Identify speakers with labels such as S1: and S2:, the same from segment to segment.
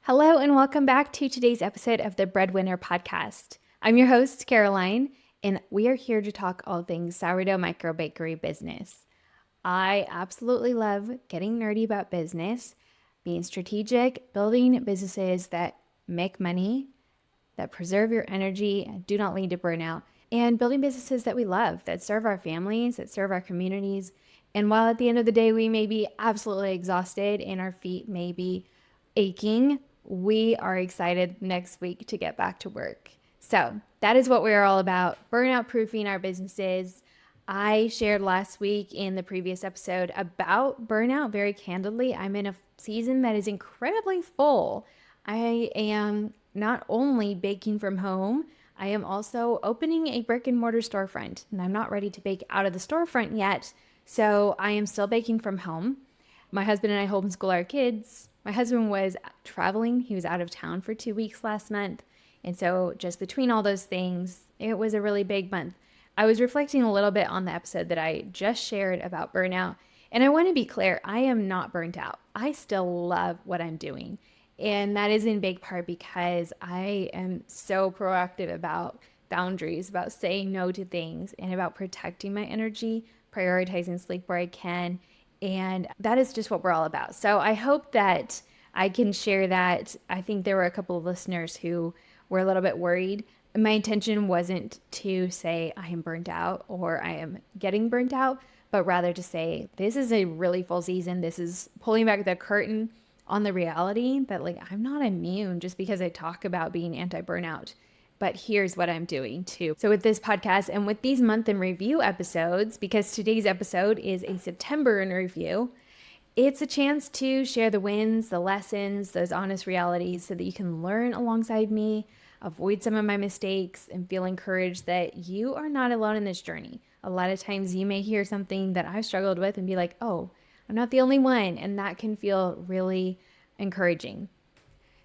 S1: Hello, and welcome back to today's episode of the Breadwinner Podcast. I'm your host, Caroline, and we are here to talk all things sourdough microbakery business. I absolutely love getting nerdy about business, being strategic, building businesses that make money, that preserve your energy, and do not lead to burnout, and building businesses that we love, that serve our families, that serve our communities. And while at the end of the day, we may be absolutely exhausted and our feet may be aching, we are excited next week to get back to work. So that is what we're all about, burnout proofing our businesses. I shared last week in the previous episode about burnout very candidly. I'm in a season that is incredibly full. I am not only baking from home, I am also opening a brick and mortar storefront, and I'm not ready to bake out of the storefront yet. So I am still baking from home. My husband and I homeschool our kids. My husband was traveling. He was out of town for 2 weeks last month. And so just between all those things, it was a really big month. I was reflecting a little bit on the episode that I just shared about burnout. And I want to be clear, I am not burnt out. I still love what I'm doing. And that is in big part because I am so proactive about boundaries, about saying no to things, and about protecting my energy, prioritizing sleep where I can. And that is just what we're all about. So I hope that I can share that. I think there were a couple of listeners who were a little bit worried. My intention wasn't to say I am burnt out or I am getting burnt out, but rather to say this is a really full season. This is pulling back the curtain on the reality that I'm not immune just because I talk about being anti-burnout. But here's what I'm doing too. So with this podcast and with these month in review episodes, because today's episode is a September in review, it's a chance to share the wins, the lessons, those honest realities so that you can learn alongside me, avoid some of my mistakes, and feel encouraged that you are not alone in this journey. A lot of times you may hear something that I've struggled with and be like, oh, I'm not the only one. And that can feel really encouraging.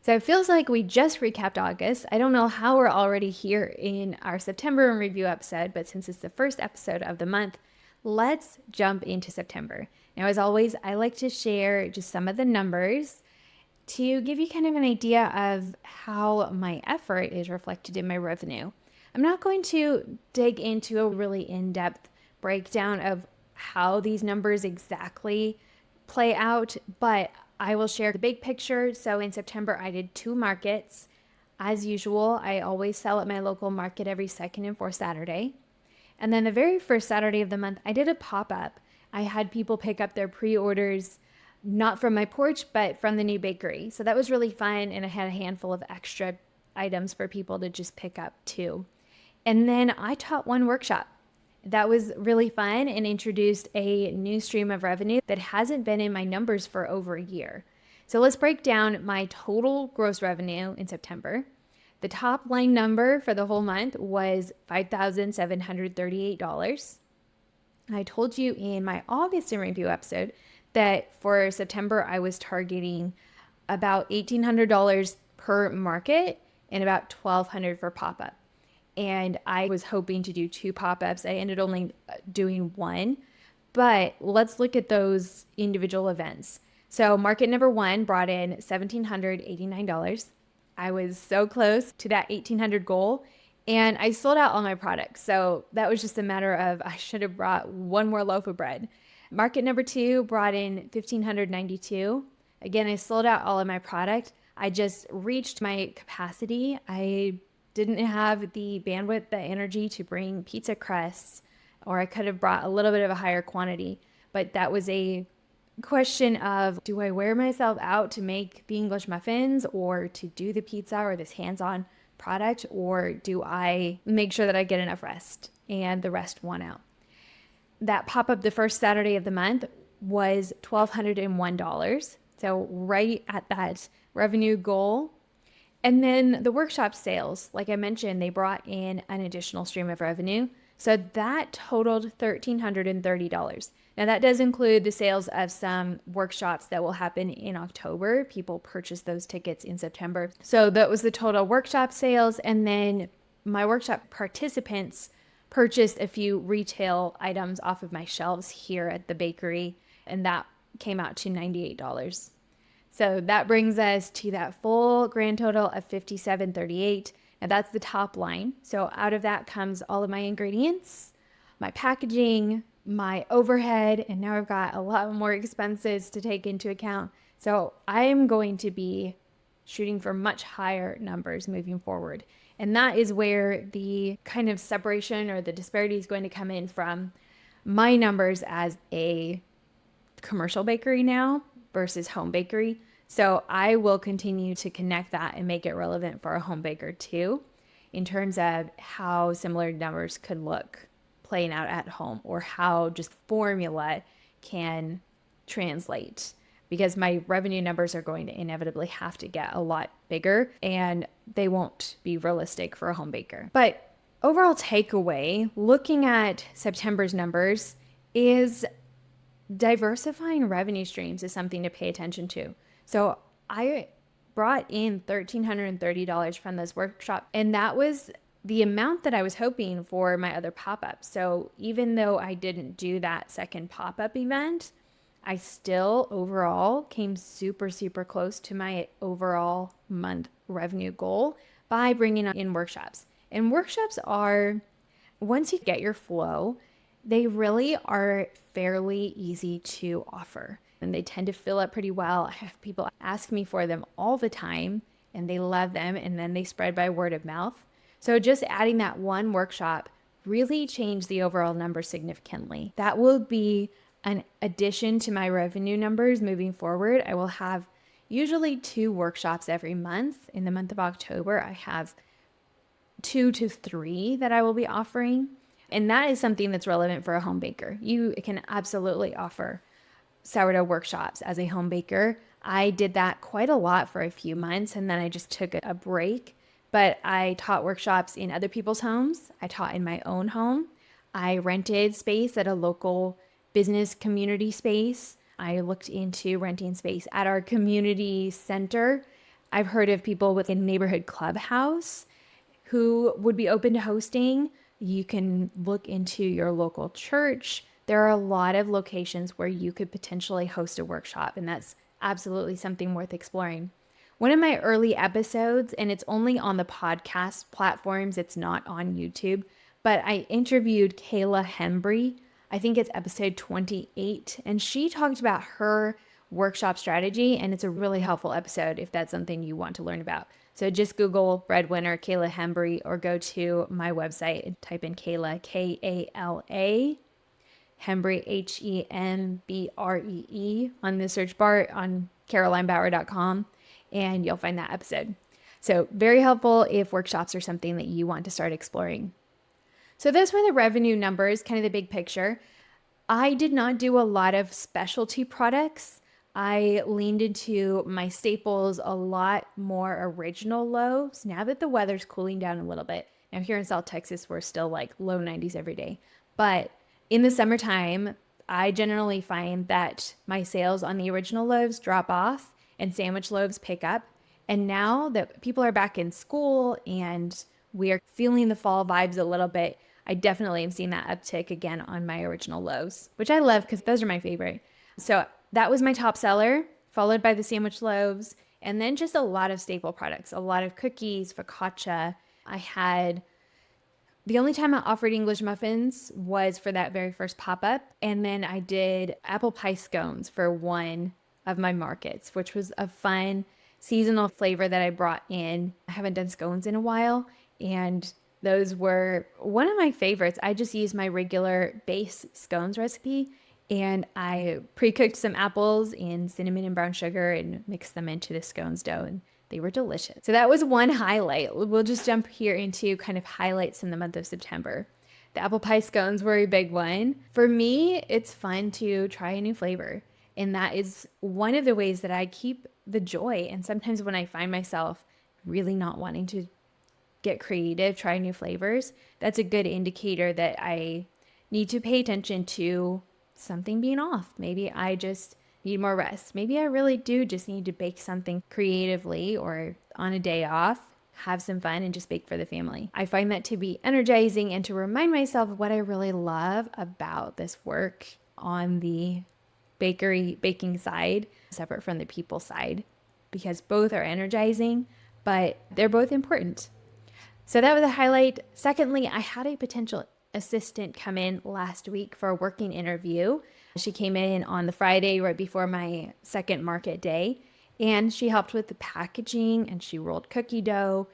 S1: So it feels like we just recapped August. I don't know how we're already here in our September in review episode, but since it's the first episode of the month, let's jump into September. Now, as always, I like to share just some of the numbers to give you kind of an idea of how my effort is reflected in my revenue. I'm not going to dig into a really in-depth breakdown of how these numbers exactly play out, but I will share the big picture. So in September, I did 2 markets. As usual, I always sell at my local market every second and fourth Saturday. And then the very first Saturday of the month, I did a pop-up. I had people pick up their pre-orders, not from my porch, but from the new bakery. So that was really fun. And I had a handful of extra items for people to just pick up too. And then I taught 1 workshop. That was really fun and introduced a new stream of revenue that hasn't been in my numbers for over a year. So let's break down my total gross revenue in September. The top line number for the whole month was $5,738. I told you in my August in review episode that for September I was targeting about $1,800 per market and about $1,200 for pop-up. And I was hoping to do 2 pop-ups. I ended only doing 1, but let's look at those individual events. So market number 1 brought in $1,789. I was so close to that $1,800 goal, and I sold out all my products. So that was just a matter of I should have brought 1 more loaf of bread. Market number 2 brought in $1,592. Again, I sold out all of my product. I just reached my capacity. I didn't have the bandwidth, the energy to bring pizza crusts, or I could have brought a little bit of a higher quantity. But that was a question of, do I wear myself out to make the English muffins or to do the pizza or this hands-on product, or do I make sure that I get enough rest? And the rest won out. That pop-up the first Saturday of the month was $1,201. So right at that revenue goal. And then the workshop sales, like I mentioned, they brought in an additional stream of revenue. So that totaled $1,330. Now that does include the sales of some workshops that will happen in October. People purchase those tickets in September. So that was the total workshop sales. And then my workshop participants purchased a few retail items off of my shelves here at the bakery, and that came out to $98. So that brings us to that full grand total of $57.38. And that's the top line. So out of that comes all of my ingredients, my packaging, my overhead, and now I've got a lot more expenses to take into account. So I'm going to be shooting for much higher numbers moving forward. And that is where the kind of separation or the disparity is going to come in from my numbers as a commercial bakery now versus home bakery. So I will continue to connect that and make it relevant for a home baker too, in terms of how similar numbers could look playing out at home, or how just formula can translate, because my revenue numbers are going to inevitably have to get a lot bigger and they won't be realistic for a home baker. But overall takeaway, looking at September's numbers, is diversifying revenue streams is something to pay attention to. So I brought in $1,330 from this workshop, and that was the amount that I was hoping for my other pop-ups. So even though I didn't do that second pop-up event, I still overall came super, super close to my overall month revenue goal by bringing in workshops. And workshops are, once you get your flow, they really are fairly easy to offer. And they tend to fill up pretty well. I have people ask me for them all the time and they love them, and then they spread by word of mouth. So just adding that one workshop really changed the overall number significantly. That will be an addition to my revenue numbers moving forward. I will have usually 2 workshops every month. In the month of October, I have 2 to 3 that I will be offering. And that is something that's relevant for a home baker. You can absolutely offer sourdough workshops as a home baker. I did that quite a lot for a few months, and then I just took a break. But I taught workshops in other people's homes. I taught in my own home. I rented space at a local business community space. I looked into renting space at our community center. I've heard of people with a neighborhood clubhouse who would be open to hosting. You can look into your local church. There are a lot of locations where you could potentially host a workshop, and that's absolutely something worth exploring. One of my early episodes, and it's only on the podcast platforms, it's not on YouTube, but I interviewed Kayla Hembry. I think it's episode 28, and she talked about her workshop strategy, and it's a really helpful episode if that's something you want to learn about. So just Google Breadwinner Kayla Hembry, or go to my website and type in Kayla, Kala, Hembry, Henbree, on the search bar on carolinebauer.com, and you'll find that episode. So very helpful if workshops are something that you want to start exploring. So those were the revenue numbers, kind of the big picture. I did not do a lot of specialty products. I leaned into my staples, a lot more original loaves. Now that the weather's cooling down a little bit, now here in South Texas, we're still like low 90s every day. But in the summertime, I generally find that my sales on the original loaves drop off and sandwich loaves pick up. And now that people are back in school and we are feeling the fall vibes a little bit, I definitely have seen that uptick again on my original loaves, which I love because those are my favorite. So that was my top seller, followed by the sandwich loaves, and then just a lot of staple products, a lot of cookies, focaccia. The only time I offered English muffins was for that very first pop-up. And then I did apple pie scones for one of my markets, which was a fun seasonal flavor that I brought in. I haven't done scones in a while, and those were one of my favorites. I just used my regular base scones recipe, and I pre-cooked some apples in cinnamon and brown sugar and mixed them into the scones dough, and they were delicious. So that was one highlight. We'll just jump here into kind of highlights in the month of September. The apple pie scones were a big one. For me, it's fun to try a new flavor, and that is one of the ways that I keep the joy. And sometimes when I find myself really not wanting to get creative, try new flavors, that's a good indicator that I need to pay attention to something being off. Maybe I just need more rest. Maybe I really do just need to bake something creatively, or on a day off, have some fun and just bake for the family. I find that to be energizing and to remind myself of what I really love about this work on the baking side, separate from the people side. because both are energizing, but they're both important. So that was a highlight. Secondly, I had a potential assistant come in last week for a working interview. She came in on the Friday right before my second market day, and she helped with the packaging and she rolled cookie dough,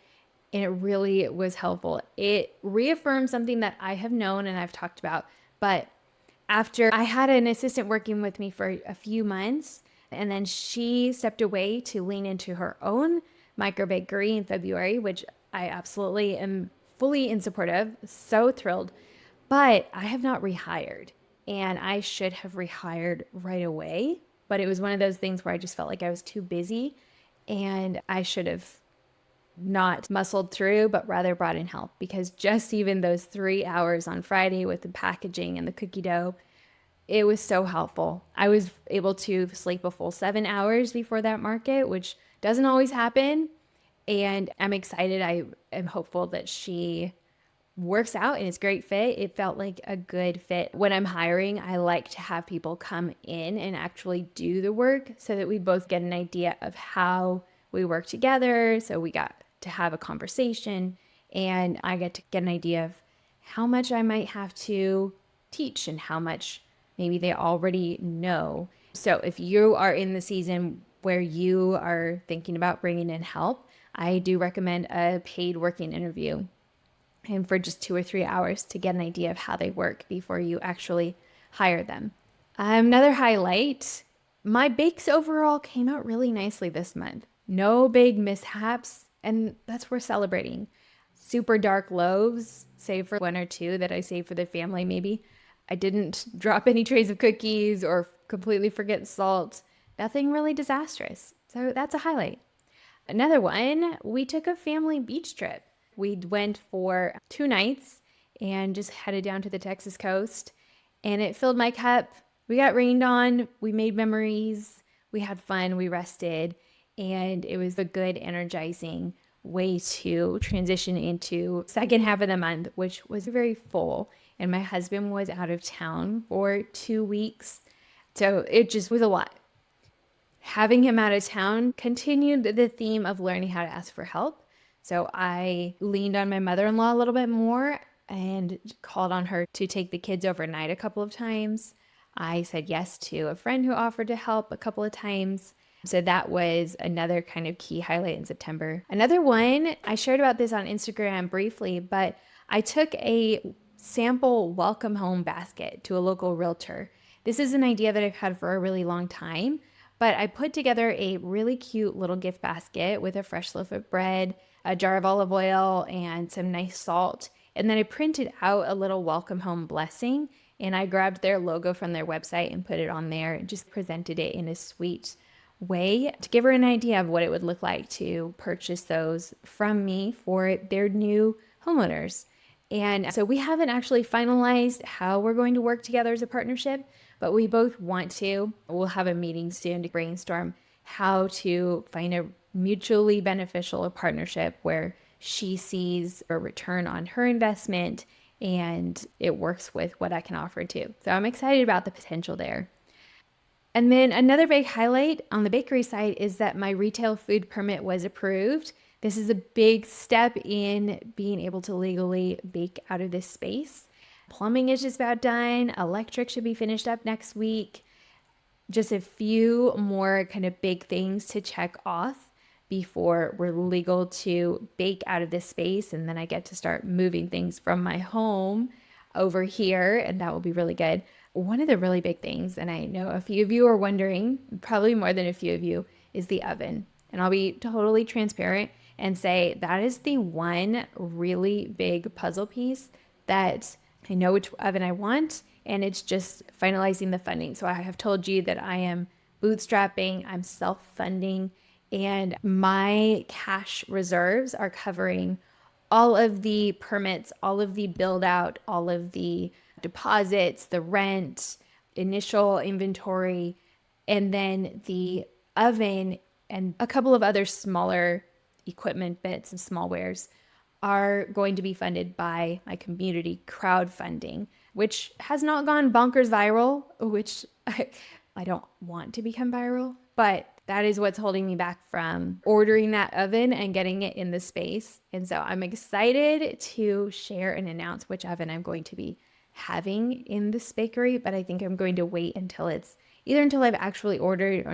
S1: and it really was helpful. It reaffirmed something that I have known and I've talked about, but after I had an assistant working with me for a few months, and then she stepped away to lean into her own microbakery in February, which I absolutely am fully in support of. So thrilled. But I have not rehired, and I should have rehired right away. But it was one of those things where I just felt like I was too busy and I should have not muscled through, but rather brought in help, because just even those 3 hours on Friday with the packaging and the cookie dough, it was so helpful. I was able to sleep a full 7 hours before that market, which doesn't always happen. And I'm excited. I am hopeful that she works out and it's a great fit. It felt like a good fit. When I'm hiring, I like to have people come in and actually do the work so that we both get an idea of how we work together. So we got to have a conversation and I get to get an idea of how much I might have to teach and how much maybe they already know. So if you are in the season where you are thinking about bringing in help, I do recommend a paid working interview and for just 2 or 3 hours to get an idea of how they work before you actually hire them. Another highlight, my bakes overall came out really nicely this month. No big mishaps, and that's worth celebrating. Super dark loaves, save for one or two that I saved for the family maybe. I didn't drop any trays of cookies or completely forget salt. Nothing really disastrous. So that's a highlight. Another one, we took a family beach trip. We went for 2 nights and just headed down to the Texas coast, and it filled my cup. We got rained on, we made memories, we had fun, we rested, and it was a good, energizing way to transition into second half of the month, which was very full. And my husband was out of town for 2 weeks. So it just was a lot. Having him out of town continued the theme of learning how to ask for help. So I leaned on my mother-in-law a little bit more and called on her to take the kids overnight a couple of times. I said yes to a friend who offered to help a couple of times. So that was another kind of key highlight in September. Another one, I shared about this on Instagram briefly, but I took a sample welcome home basket to a local realtor. This is an idea that I've had for a really long time, but I put together a really cute little gift basket with a fresh loaf of bread, a jar of olive oil, and some nice salt. And then I printed out a little welcome home blessing, and I grabbed their logo from their website and put it on there and just presented it in a sweet way to give her an idea of what it would look like to purchase those from me for their new homeowners. And so we haven't actually finalized how we're going to work together as a partnership, but we both want to. We'll have a meeting soon to brainstorm how to find a mutually beneficial partnership where she sees a return on her investment and it works with what I can offer too. So I'm excited about the potential there. And then another big highlight on the bakery side is that my retail food permit was approved. This is a big step in being able to legally bake out of this space. Plumbing is just about done. Electric should be finished up next week. Just a few more kind of big things to check off before we're legal to bake out of this space. And then I get to start moving things from my home over here, and that will be really good. One of the really big things, and I know a few of you are wondering, probably more than a few of you, is the oven. And I'll be totally transparent and say that is the one really big puzzle piece that I know which oven I want, and it's just finalizing the funding. So I have told you that I am bootstrapping, I'm self-funding, and my cash reserves are covering all of the permits, all of the build out, all of the deposits, the rent, initial inventory, and then the oven and a couple of other smaller equipment bits and smallwares are going to be funded by my community crowdfunding, which has not gone bonkers viral, which I don't want to become viral, but That is what's holding me back from ordering that oven and getting it in the space. And so I'm excited to share and announce which oven I'm going to be having in this bakery, but I think I'm going to wait until it's either until I've actually ordered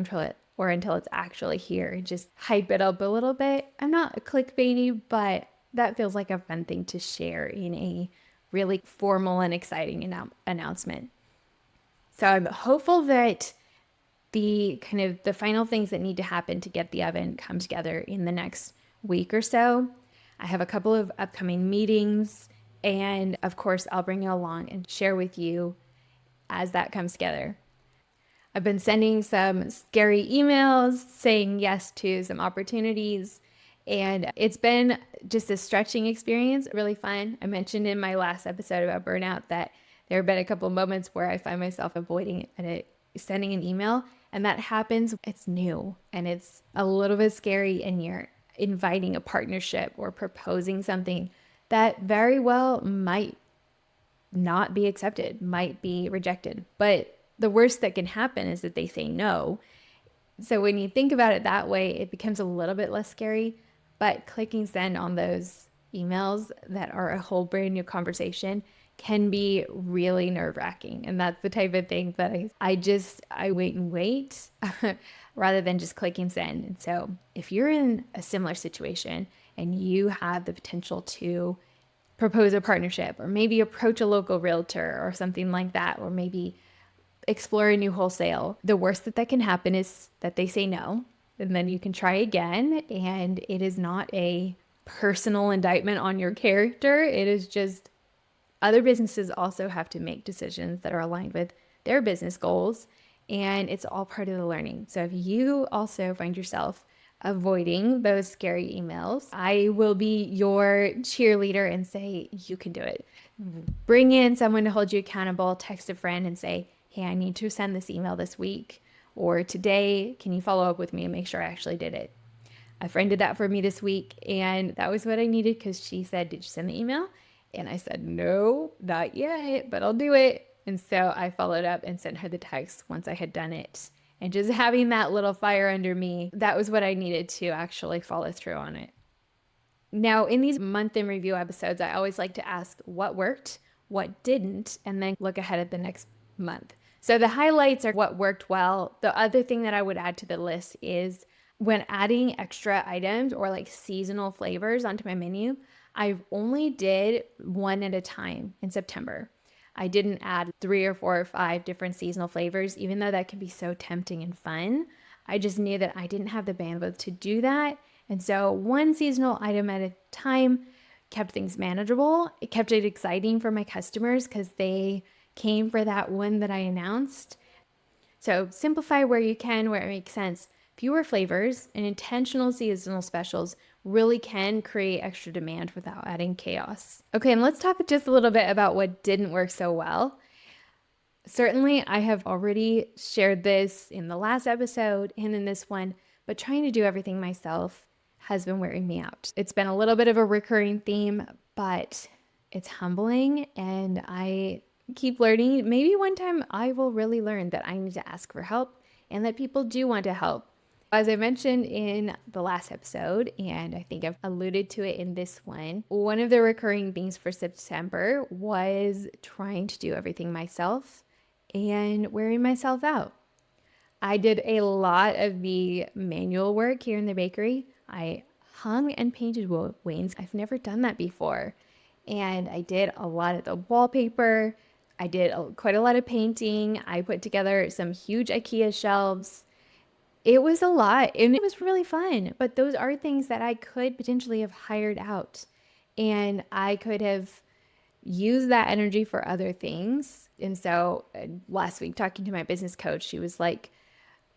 S1: or until it's actually here. Just hype it up a little bit. I'm not clickbaity, but that feels like a fun thing to share in a really formal and exciting announcement. So I'm hopeful that the final things that need to happen to get the oven come together in the next week or so. I have a couple of upcoming meetings, and of course, I'll bring you along and share with you as that comes together. I've been sending some scary emails saying yes to some opportunities, and it's been just a stretching experience, really fun. I mentioned in my last episode about burnout that there have been a couple of moments where I find myself avoiding sending an email, and that happens. It's new and it's a little bit scary, and you're inviting a partnership or proposing something that very well might not be accepted, might be rejected. But the worst that can happen is that they say no. So when you think about it that way, it becomes a little bit less scary. But clicking send on those emails that are a whole brand new conversation can be really nerve-wracking. And that's the type of thing that I wait and wait rather than just clicking send. And so if you're in a similar situation and you have the potential to propose a partnership or maybe approach a local realtor or something like that, or maybe explore a new wholesale, the worst that can happen is that they say no. And then you can try again. And it is not a personal indictment on your character. It is just other businesses also have to make decisions that are aligned with their business goals. And it's all part of the learning. So if you also find yourself avoiding those scary emails, I will be your cheerleader and say, you can do it. Bring in someone to hold you accountable, text a friend and say, hey, I need to send this email this week, or today, can you follow up with me and make sure I actually did it? A friend did that for me this week, and that was what I needed because she said, did you send the email? And I said, no, not yet, but I'll do it. And so I followed up and sent her the text once I had done it. And just having that little fire under me, that was what I needed to actually follow through on it. Now, in these month in review episodes, I always like to ask what worked, what didn't, and then look ahead at the next month. So the highlights are what worked well. The other thing that I would add to the list is when adding extra items or like seasonal flavors onto my menu, I only did one at a time in September. I didn't add 3 or 4 or 5 different seasonal flavors, even though that can be so tempting and fun. I just knew that I didn't have the bandwidth to do that. And so one seasonal item at a time kept things manageable. It kept it exciting for my customers because they came for that one that I announced. So simplify where you can, where it makes sense. Fewer flavors and intentional seasonal specials really can create extra demand without adding chaos. Okay, and let's talk just a little bit about what didn't work so well. Certainly, I have already shared this in the last episode and in this one, but trying to do everything myself has been wearing me out. It's been a little bit of a recurring theme, but it's humbling, and I keep learning. Maybe one time I will really learn that I need to ask for help and that people do want to help. As I mentioned in the last episode, and I think I've alluded to it in this one of the recurring themes for September was trying to do everything myself and wearing myself out. I did a lot of the manual work here in the bakery. I hung and painted wings. I've never done that before. And I did a lot of the wallpaper. I did quite a lot of painting. I put together some huge IKEA shelves. It was a lot and it was really fun. But those are things that I could potentially have hired out. And I could have used that energy for other things. And so last week, talking to my business coach, she was like,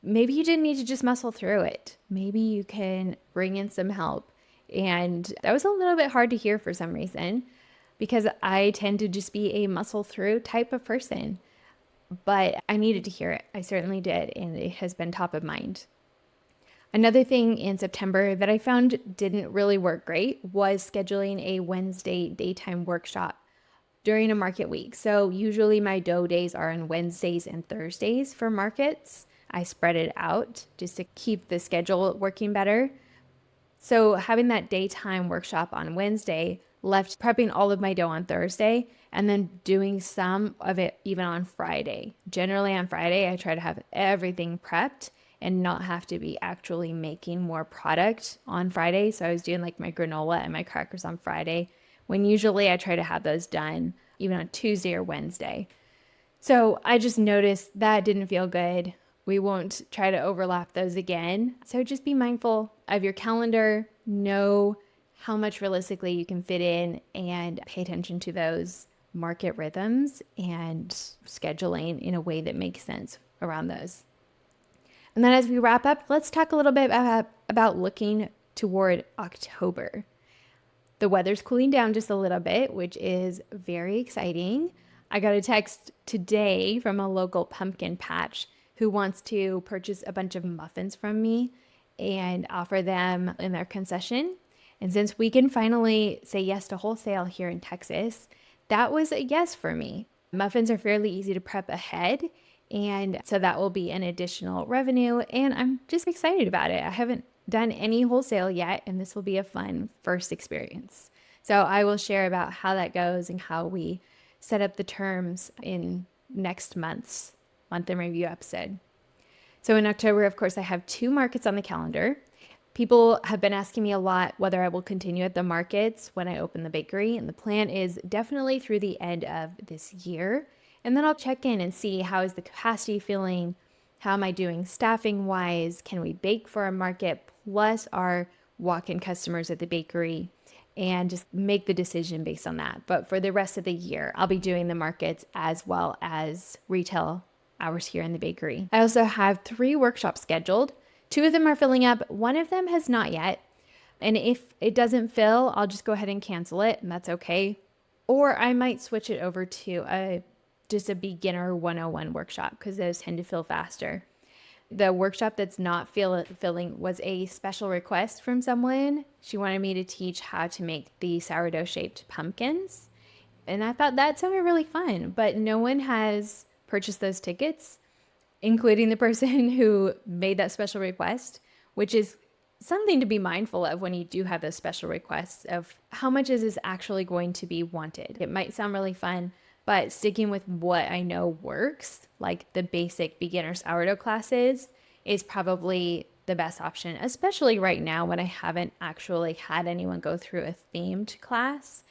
S1: maybe you didn't need to just muscle through it. Maybe you can bring in some help. And that was a little bit hard to hear for some reason because I tend to just be a muscle through type of person. But I needed to hear it. I certainly did. And it has been top of mind. Another thing in September that I found didn't really work great was scheduling a Wednesday daytime workshop during a market week. So usually my dough days are on Wednesdays and Thursdays for markets. I spread it out just to keep the schedule working better. So having that daytime workshop on Wednesday left prepping all of my dough on Thursday and then doing some of it even on Friday. Generally on Friday, I try to have everything prepped and not have to be actually making more product on Friday. So I was doing like my granola and my crackers on Friday, when usually I try to have those done even on Tuesday or Wednesday. So I just noticed that didn't feel good. We won't try to overlap those again. So just be mindful of your calendar, know how much realistically you can fit in, and pay attention to those market rhythms and scheduling in a way that makes sense around those. And then as we wrap up, let's talk a little bit about looking toward October. The weather's cooling down just a little bit, which is very exciting. I got a text today from a local pumpkin patch who wants to purchase a bunch of muffins from me and offer them in their concession. And since we can finally say yes to wholesale here in Texas, that was a yes for me. Muffins are fairly easy to prep ahead, and so that will be an additional revenue, and I'm just excited about it. I haven't done any wholesale yet, and this will be a fun first experience. So I will share about how that goes and how we set up the terms in next month's month in review episode. So in October, of course, I have 2 markets on the calendar. People have been asking me a lot whether I will continue at the markets when I open the bakery, and the plan is definitely through the end of this year. And then I'll check in and see how is the capacity feeling, how am I doing staffing wise, can we bake for a market plus our walk-in customers at the bakery, and just make the decision based on that. But for the rest of the year, I'll be doing the markets as well as retail hours here in the bakery. I also have 3 workshops scheduled. 2 of them are filling up. 1 of them has not yet. And if it doesn't fill, I'll just go ahead and cancel it, and that's okay. Or I might switch it over to just a beginner 101 workshop because those tend to fill faster. The workshop that's not filling was a special request from someone. She wanted me to teach how to make the sourdough shaped pumpkins. And I thought that sounded really fun, but no one has purchased those tickets, including the person who made that special request, which is something to be mindful of when you do have those special requests of how much is this actually going to be wanted. It might sound really fun, but sticking with what I know works, like the basic beginner sourdough classes, is probably the best option, especially right now when I haven't actually had anyone go through a themed class.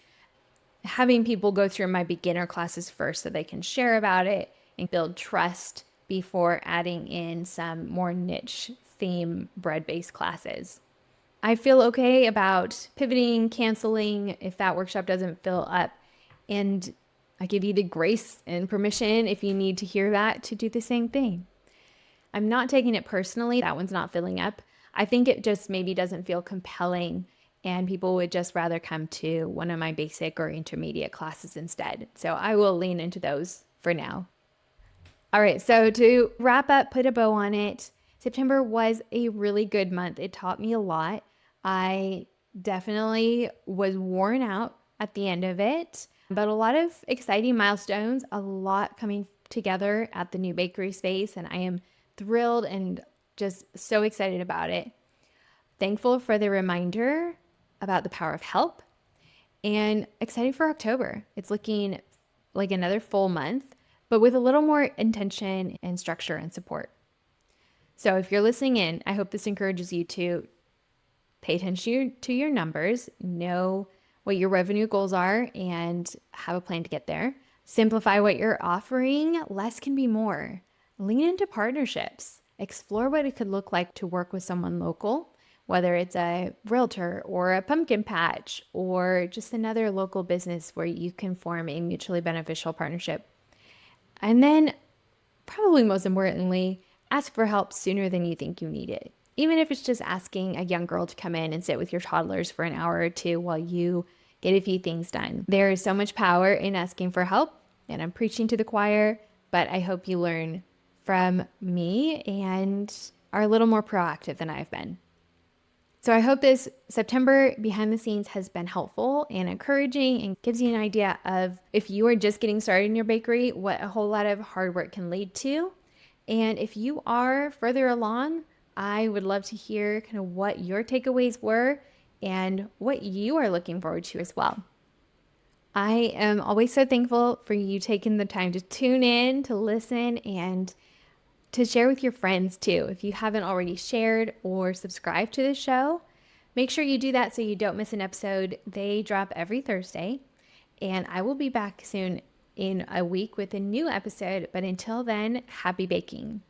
S1: Having people go through my beginner classes first so they can share about it and build trust before adding in some more niche theme bread-based classes. I feel okay about pivoting, canceling if that workshop doesn't fill up, and I give you the grace and permission if you need to hear that to do the same thing. I'm not taking it personally. That one's not filling up. I think it just maybe doesn't feel compelling and people would just rather come to one of my basic or intermediate classes instead. So I will lean into those for now. All right, so to wrap up, put a bow on it. September was a really good month. It taught me a lot. I definitely was worn out at the end of it, but a lot of exciting milestones, a lot coming together at the new bakery space, and I am thrilled and just so excited about it. Thankful for the reminder about the power of help, and excited for October. It's looking like another full month, but with a little more intention and structure and support. So if you're listening in, I hope this encourages you to pay attention to your numbers, know what your revenue goals are, and have a plan to get there. Simplify what you're offering. Less can be more. Lean into partnerships. Explore what it could look like to work with someone local, whether it's a realtor or a pumpkin patch or just another local business where you can form a mutually beneficial partnership. And then, probably most importantly, ask for help sooner than you think you need it. Even if it's just asking a young girl to come in and sit with your toddlers for an hour or two while you get a few things done. There is so much power in asking for help, and I'm preaching to the choir, but I hope you learn from me and are a little more proactive than I've been. So I hope this September behind the scenes has been helpful and encouraging and gives you an idea of, if you are just getting started in your bakery, what a whole lot of hard work can lead to. And if you are further along, I would love to hear kind of what your takeaways were and what you are looking forward to as well. I am always so thankful for you taking the time to tune in, to listen, and to share with your friends too. If you haven't already shared or subscribed to the show, make sure you do that so you don't miss an episode. They drop every Thursday, and I will be back soon in a week with a new episode. But until then, happy baking.